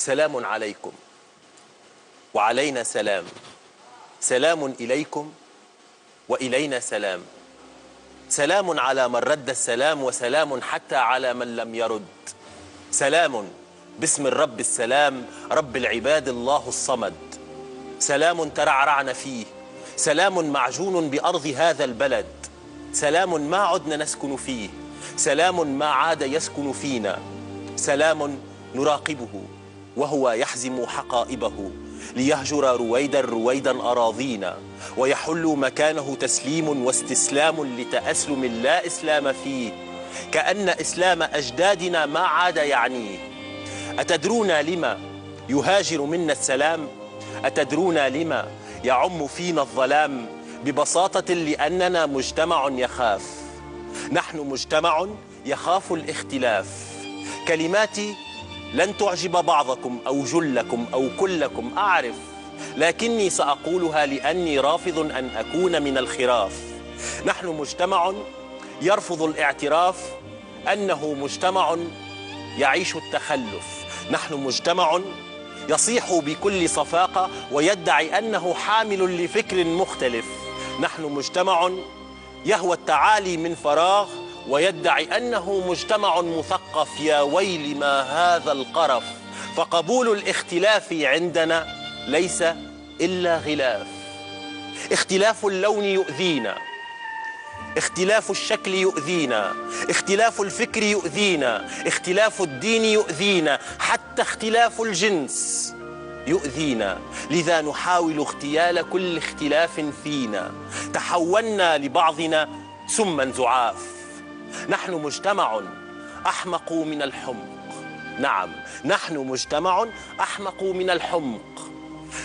سلام عليكم وعلينا سلام، سلام إليكم وإلينا سلام، سلام على من رد السلام وسلام حتى على من لم يرد، سلام باسم الرب السلام رب العباد الله الصمد، سلام ترعرعن فيه، سلام معجون بأرض هذا البلد، سلام ما عدنا نسكن فيه، سلام ما عاد يسكن فينا، سلام نراقبه وهو يحزم حقائبه ليهجر رويدا رويدا أراضينا ويحل مكانه تسليم واستسلام لتأسلم لا إسلام فيه، كأن إسلام أجدادنا ما عاد يعنيه. أتدرون لما يهاجر منا السلام؟ أتدرون لما يعم فينا الظلام؟ ببساطة لأننا مجتمع يخاف، نحن مجتمع يخاف الاختلاف. كلماتي لن تعجب بعضكم أو جلكم أو كلكم أعرف، لكني سأقولها لأني رافض أن أكون من الخراف. نحن مجتمع يرفض الاعتراف أنه مجتمع يعيش التخلف، نحن مجتمع يصيح بكل صفاقة ويدعي أنه حامل لفكر مختلف، نحن مجتمع يهوى التعالي من فراغ ويدعي أنه مجتمع مثقف. يا ويل ما هذا القرف، فقبول الاختلاف عندنا ليس إلا غلاف. اختلاف اللون يؤذينا، اختلاف الشكل يؤذينا، اختلاف الفكر يؤذينا، اختلاف الدين يؤذينا، حتى اختلاف الجنس يؤذينا. لذا نحاول اغتيال كل اختلاف فينا، تحولنا لبعضنا سما زعاف. نحن مجتمع أحمق من الحمق، نعم نحن مجتمع أحمق من الحمق.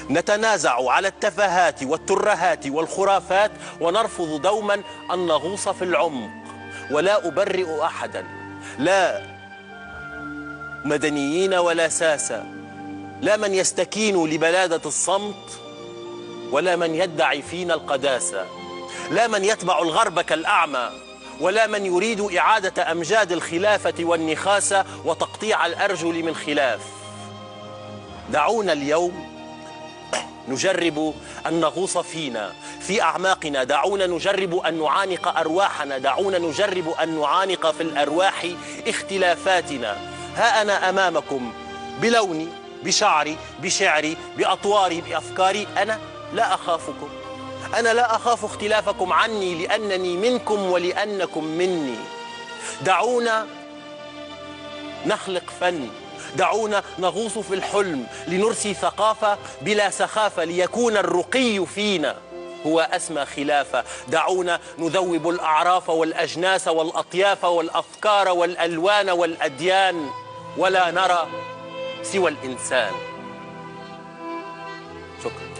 نتنازع على التفاهات والترهات والخرافات ونرفض دوما أن نغوص في العمق. ولا أبرئ أحدا، لا مدنيين ولا ساسة، لا من يستكين لبلادة الصمت ولا من يدعي فينا القداسة، لا من يتبع الغرب كالأعمى ولا من يريد إعادة أمجاد الخلافة والنخاسة وتقطيع الأرجل من خلاف. دعونا اليوم نجرب أن نغوص فينا في أعماقنا، دعونا نجرب أن نعانق أرواحنا، دعونا نجرب أن نعانق في الأرواح اختلافاتنا. ها أنا أمامكم بلوني، بشعري، بشعري، بأطواري، بأفكاري، أنا لا أخافكم، أنا لا أخاف اختلافكم عني لأنني منكم ولأنكم مني. دعونا نخلق فن، دعونا نغوص في الحلم لنرسي ثقافة بلا سخافة، ليكون الرقي فينا هو أسمى خلافة. دعونا نذوب الأعراف والأجناس والأطياف والأفكار والألوان والأديان ولا نرى سوى الإنسان. شكرا.